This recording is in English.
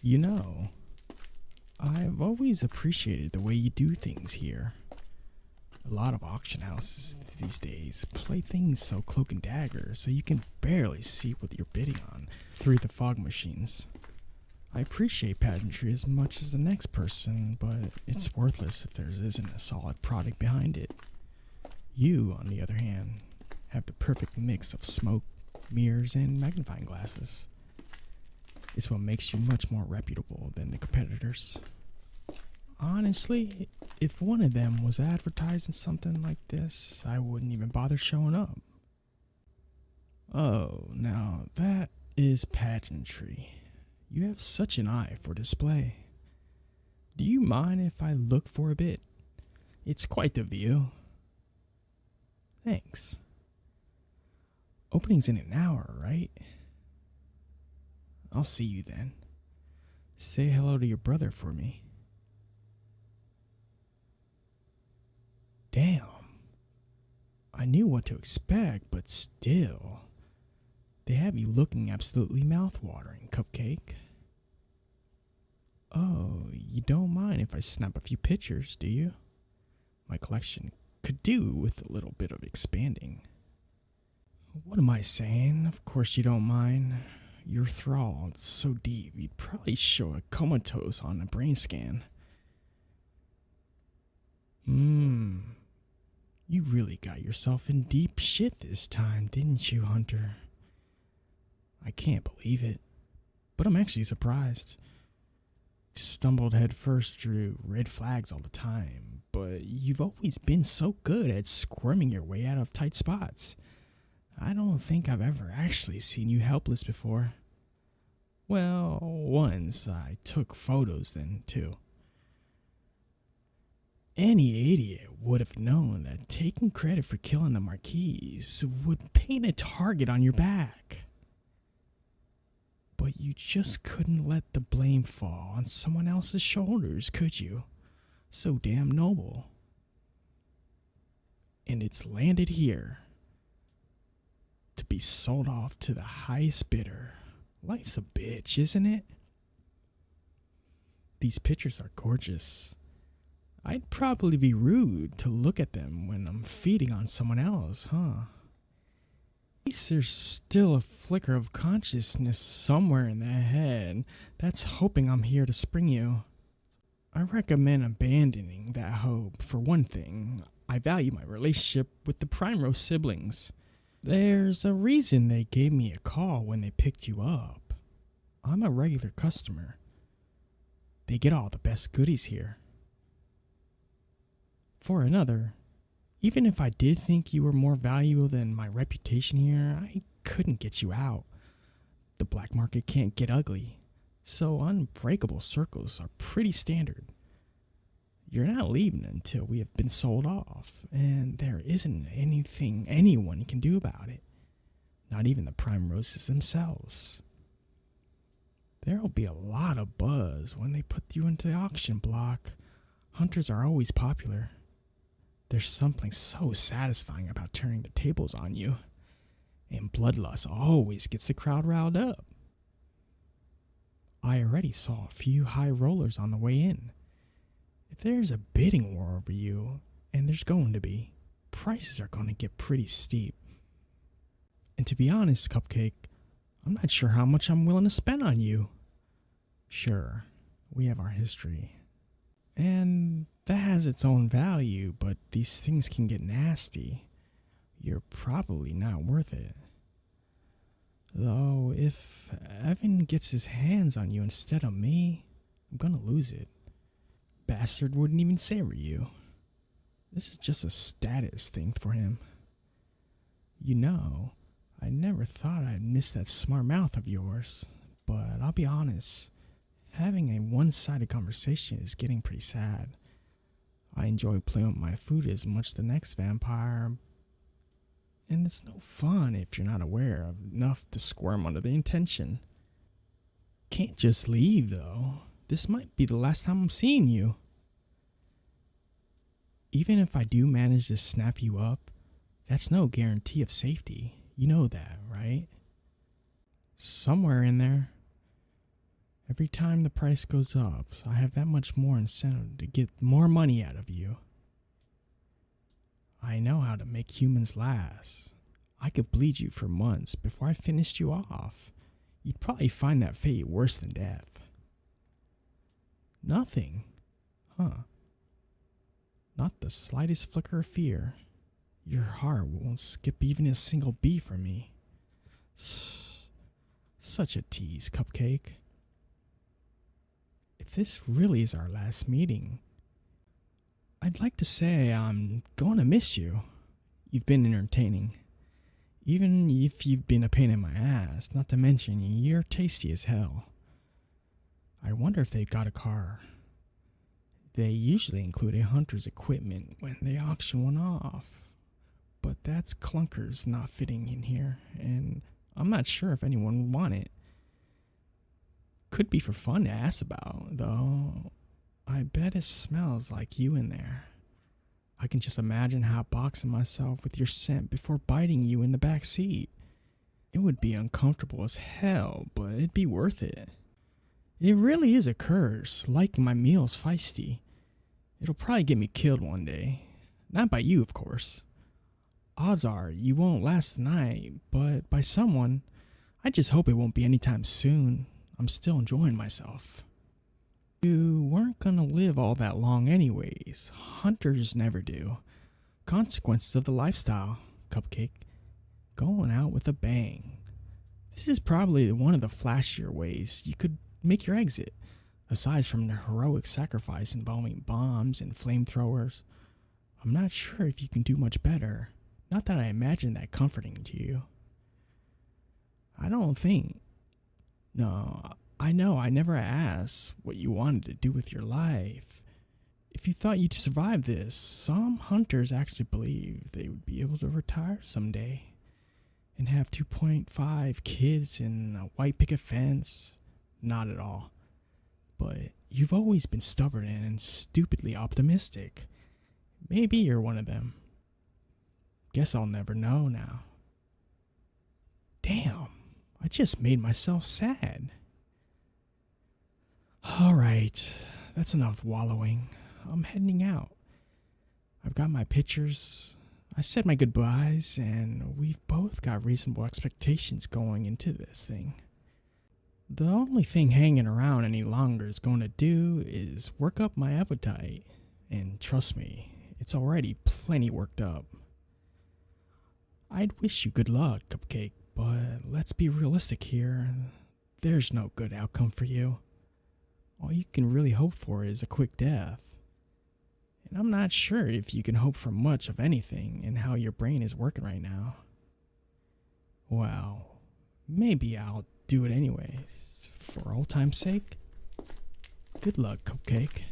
You know, I've always appreciated the way you do things here. A lot of auction houses these days play things so cloak and dagger so you can barely see what you're bidding on through the fog machines. I appreciate pageantry as much as the next person, but it's worthless if there isn't a solid product behind it. You, on the other hand, have the perfect mix of smoke, mirrors, and magnifying glasses. It's what makes you much more reputable than the competitors. Honestly, if one of them was advertising something like this, I wouldn't even bother showing up. Oh, now that is pageantry. You have such an eye for display. Do you mind if I look for a bit? It's quite the view. Thanks. Opening's in an hour, right? I'll see you then. Say hello to your brother for me. Damn. I knew what to expect, but still. They have you looking absolutely mouth-watering, Cupcake. Oh, you don't mind if I snap a few pictures, do you? My collection could do with a little bit of expanding. What am I saying? Of course you don't mind. You're thralled so deep you'd probably show a comatose on a brain scan. You really got yourself in deep shit this time, didn't you, Hunter? I can't believe it, but I'm actually surprised. Stumbled headfirst through red flags all the time, but you've always been so good at squirming your way out of tight spots. I don't think I've ever actually seen you helpless before. Well, once I took photos then, too. Any idiot would have known that taking credit for killing the Marquise would paint a target on your back. But you just couldn't let the blame fall on someone else's shoulders, could you? So damn noble. And it's landed here. To be sold off to the highest bidder. Life's a bitch, isn't it? These pictures are gorgeous. I'd probably be rude to look at them when I'm feeding on someone else, huh? At least there's still a flicker of consciousness somewhere in that head that's hoping I'm here to spring you. I recommend abandoning that hope. For one thing, I value my relationship with the Primrose siblings. There's a reason they gave me a call when they picked you up. I'm a regular customer. They get all the best goodies here. For another, even if I did think you were more valuable than my reputation here, I couldn't get you out. The black market can't get ugly, so unbreakable circles are pretty standard. You're not leaving until we have been sold off, and there isn't anything anyone can do about it. Not even the Primroses themselves. There'll be a lot of buzz when they put you into the auction block. Hunters are always popular. There's something so satisfying about turning the tables on you. And bloodlust always gets the crowd riled up. I already saw a few high rollers on the way in. If there's a bidding war over you, and there's going to be, prices are going to get pretty steep. And to be honest, Cupcake, I'm not sure how much I'm willing to spend on you. Sure, we have our history. And that has its own value, but these things can get nasty. You're probably not worth it. Though, if Evan gets his hands on you instead of me, I'm gonna lose it. Bastard wouldn't even savor you. This is just a status thing for him. You know, I never thought I'd miss that smart mouth of yours, but I'll be honest, having a one-sided conversation is getting pretty sad. I enjoy playing with my food as much as the next vampire, and it's no fun if you're not aware of enough to squirm under the intention. Can't just leave, though. This might be the last time I'm seeing you. Even if I do manage to snap you up, that's no guarantee of safety. You know that, right? Somewhere in there, Every time the price goes up, I have that much more incentive to get more money out of you. I know how to make humans last. I could bleed you for months before I finished you off. You'd probably find that fate worse than death. Nothing. Huh. Not the slightest flicker of fear. Your heart won't skip even a single beat for me. Such a tease, Cupcake. If this really is our last meeting, I'd like to say I'm going to miss you. You've been entertaining. Even if you've been a pain in my ass, not to mention you're tasty as hell. I wonder if they've got a car. They usually include a hunter's equipment when they auction one off. But that's clunkers not fitting in here, and I'm not sure if anyone would want it. Could be for fun to ask about, though. I bet it smells like you in there. I can just imagine hotboxing myself with your scent before biting you in the back seat. It would be uncomfortable as hell, but it'd be worth it. It really is a curse, liking my meals feisty. It'll probably get me killed one day. Not by you, of course. Odds are you won't last the night, but by someone. I just hope it won't be anytime soon. I'm still enjoying myself. You weren't gonna live all that long anyways. Hunters never do. Consequences of the lifestyle, Cupcake. Going out with a bang. This is probably one of the flashier ways you could make your exit, aside from the heroic sacrifice involving bombs and flamethrowers. I'm not sure if you can do much better. Not that I imagine that comforting to you. I don't think. No, I know I never asked what you wanted to do with your life. If you thought you'd survive this, some hunters actually believe they would be able to retire someday and have 2.5 kids and a white picket fence. Not at all. But you've always been stubborn and stupidly optimistic. Maybe you're one of them. Guess I'll never know now. Damn, I just made myself sad. Alright, that's enough wallowing. I'm heading out. I've got my pictures. I said my goodbyes, and we've both got reasonable expectations going into this thing. The only thing hanging around any longer is going to do is work up my appetite. And trust me, it's already plenty worked up. I'd wish you good luck, Cupcake, but let's be realistic here. There's no good outcome for you. All you can really hope for is a quick death. And I'm not sure if you can hope for much of anything in how your brain is working right now. Well, maybe I'll do it anyways, for old time's sake. Good luck, Cupcake.